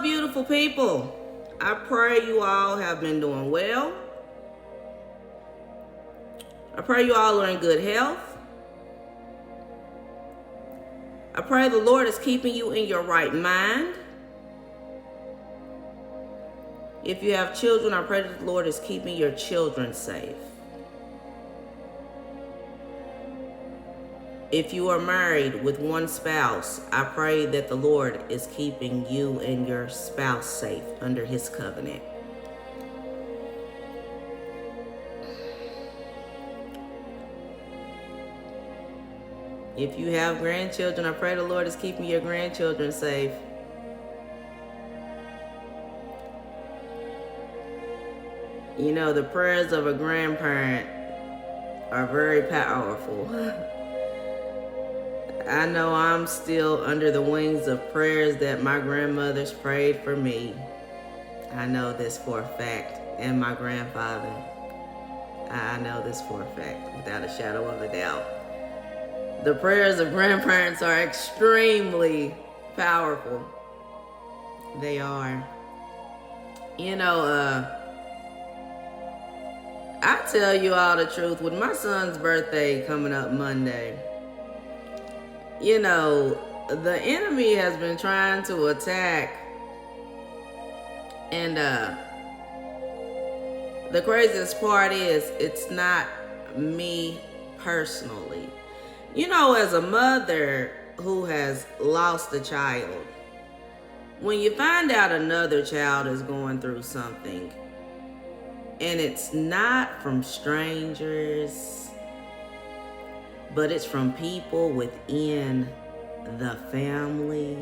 Hello, beautiful people. I pray you all have been doing well. I pray you all are in good health. I pray the Lord is keeping you in your right mind. If you have children, I pray that the Lord is keeping your children safe. If you are married with one spouse, I pray that the Lord is keeping you and your spouse safe under his covenant. If you have grandchildren, I pray the Lord is keeping your grandchildren safe. You know, the prayers of a grandparent are very powerful. I know I'm still under the wings of prayers that my grandmothers prayed for me. I know this for a fact. And my grandfather. I know this for a fact, without a shadow of a doubt. The prayers of grandparents are extremely powerful. They are. You know, I tell you all the truth. With my son's birthday coming up Monday, you know, the enemy has been trying to attack. And the craziest part is it's not me personally. You know, as a mother who has lost a child, when you find out another child is going through something, and it's not from strangers, but it's from people within the family.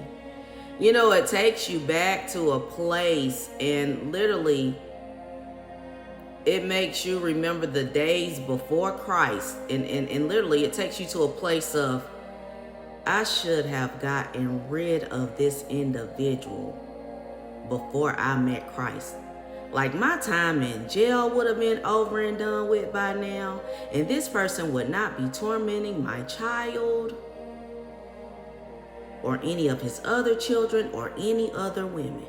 You know, it takes you back to a place, and literally it makes you remember the days before Christ. And literally it takes you to a place of, I should have gotten rid of this individual before I met Christ. Like, my time in jail would have been over and done with by now, and this person would not be tormenting my child or any of his other children or any other women.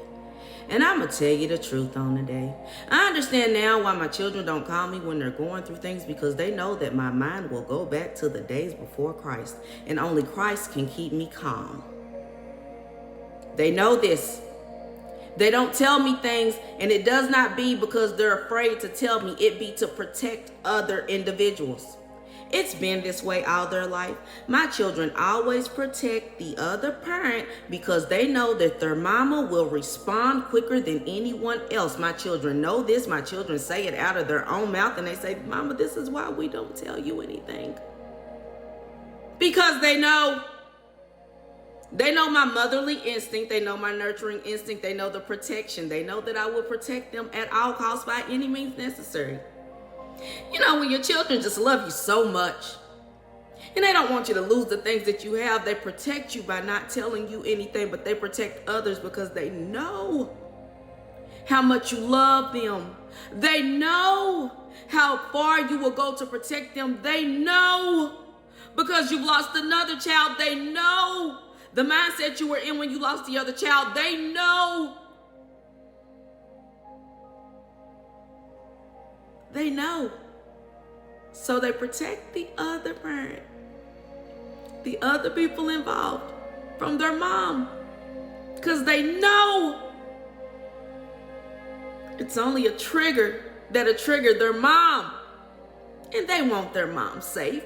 And I'm going to tell you the truth on the day. I understand now why my children don't call me when they're going through things, because they know that my mind will go back to the days before Christ, and only Christ can keep me calm. They know this. They don't tell me things, and it does not be because they're afraid to tell me. It be to protect other individuals. It's been this way all their life. My children always protect the other parent because they know that their mama will respond quicker than anyone else. My children know this. My children say it out of their own mouth, and they say, Mama, this is why we don't tell you anything. Because they know. They know my motherly instinct. They know my nurturing instinct. They know the protection. They know that I will protect them at all costs by any means necessary. You know, when your children just love you so much and they don't want you to lose the things that you have, they protect you by not telling you anything, but they protect others because they know how much you love them. They know how far you will go to protect them. They know because you've lost another child. They know the mindset you were in when you lost the other child. They know. They know. So they protect the other parent, the other people involved, from their mom. Because they know it's only a trigger that'll trigger their mom. And they want their mom safe.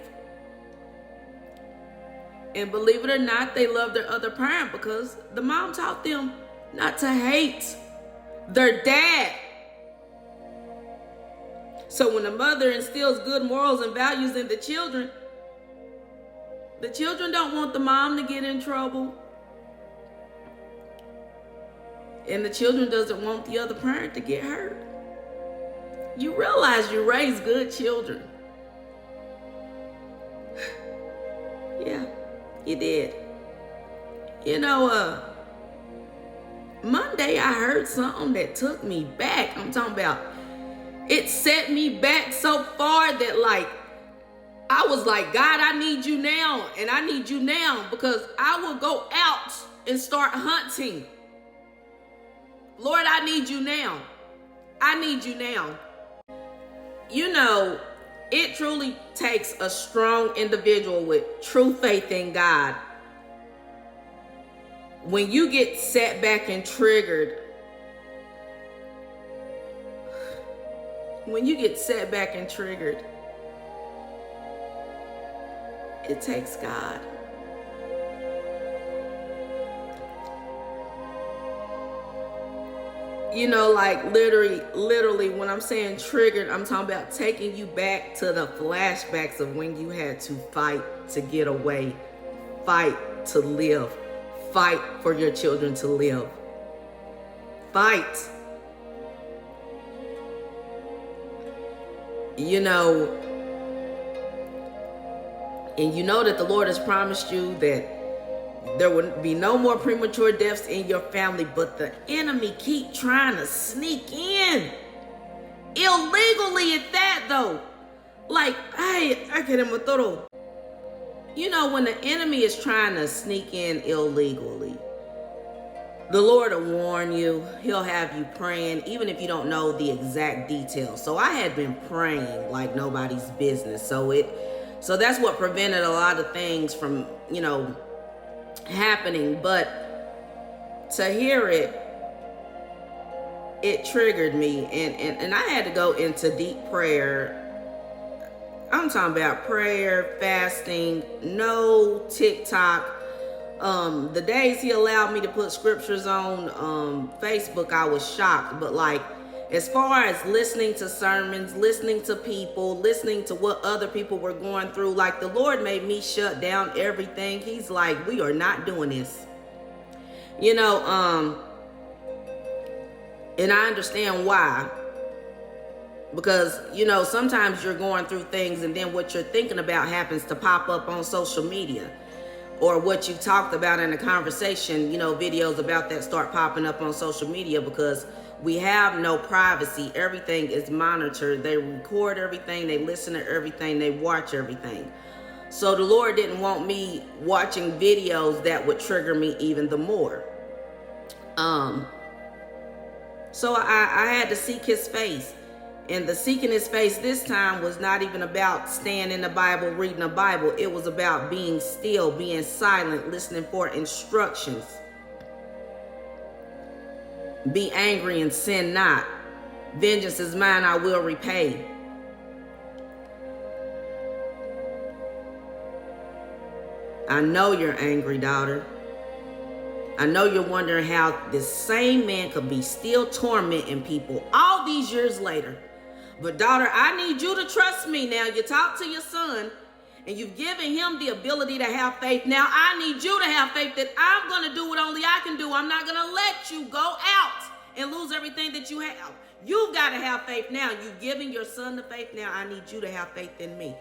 And believe it or not, they love their other parent because the mom taught them not to hate their dad. So when the mother instills good morals and values in the children don't want the mom to get in trouble. And the children doesn't want the other parent to get hurt. You realize you raise good children. Yeah, you did. You know, Monday I heard something that took me back. I'm talking about, it set me back so far that, like, I was like, God, I need you now. And I need you now because I will go out and start hunting. Lord, I need you now. I need you now. You know, it truly takes a strong individual with true faith in God. When you get set back and triggered, it takes God. You know, like literally, when I'm saying triggered, I'm talking about taking you back to the flashbacks of when you had to fight to get away, fight to live, fight for your children to live. Fight. You know, and you know that the Lord has promised you that there would be no more premature deaths in your family, but the enemy keep trying to sneak in. Illegally at that though. Like, hey, I get him a thorough. You know, when the enemy is trying to sneak in illegally, the Lord will warn you. He'll have you praying, even if you don't know the exact details. So I had been praying like nobody's business. So that's what prevented a lot of things from, you know, happening. But to hear it triggered me, and I had to go into deep prayer. I'm talking about prayer, fasting, no TikTok. The days he allowed me to put scriptures on Facebook, I was shocked. But like, as far as listening to sermons, listening to people, listening to what other people were going through, like the Lord made me shut down everything. He's like, we are not doing this. You know, and I understand why. Because, you know, sometimes you're going through things and then what you're thinking about happens to pop up on social media. Or what you talked about in a conversation, you know, videos about that start popping up on social media because we have no privacy. Everything is monitored. They record everything. They listen to everything. They watch everything. So the Lord didn't want me watching videos that would trigger me even the more. So I had to seek his face. And the seeking his face this time was not even about staying in the Bible, reading the Bible. It was about being still, being silent, listening for instructions. Be angry and sin not. Vengeance is mine, I will repay. I know you're angry, daughter. I know you're wondering how this same man could be still tormenting people all these years later. But daughter, I need you to trust me now. You talk to your son and you've given him the ability to have faith. Now I need you to have faith that I'm going to do what only I can do. I'm not going to let you go out and lose everything that you have. You've got to have faith now. You've given your son the faith. Now I need you to have faith in me.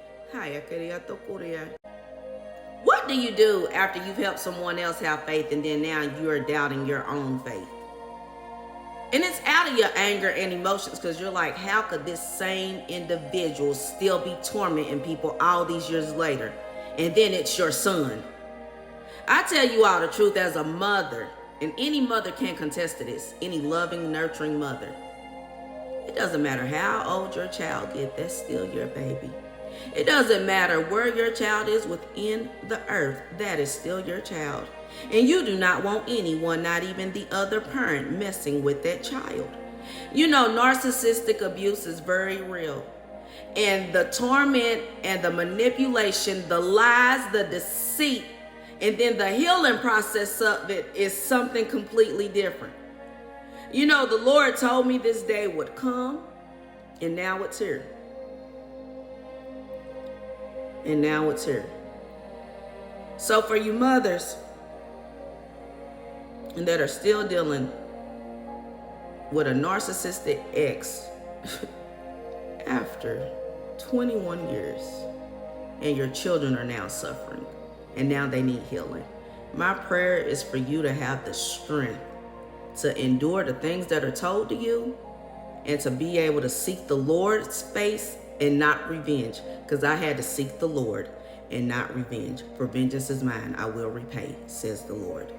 What do you do after you've helped someone else have faith and then now you're doubting your own faith? And it's out of your anger and emotions because you're like, how could this same individual still be tormenting people all these years later? And then it's your son. I tell you all the truth as a mother, and any mother can contest to this, any loving, nurturing mother. It doesn't matter how old your child gets, that's still your baby. It doesn't matter where your child is within the earth, that is still your child. And you do not want anyone, not even the other parent, messing with that child. You know, narcissistic abuse is very real. And the torment and the manipulation, the lies, the deceit, and then the healing process of it is something completely different. You know, the Lord told me this day would come, and now it's here. And now it's here. So for you mothers and that are still dealing with a narcissistic ex after 21 years and your children are now suffering and now they need healing, my prayer is for you to have the strength to endure the things that are told to you and to be able to seek the Lord's face and not revenge, because I had to seek the Lord and not revenge. For vengeance is mine, I will repay, says the Lord.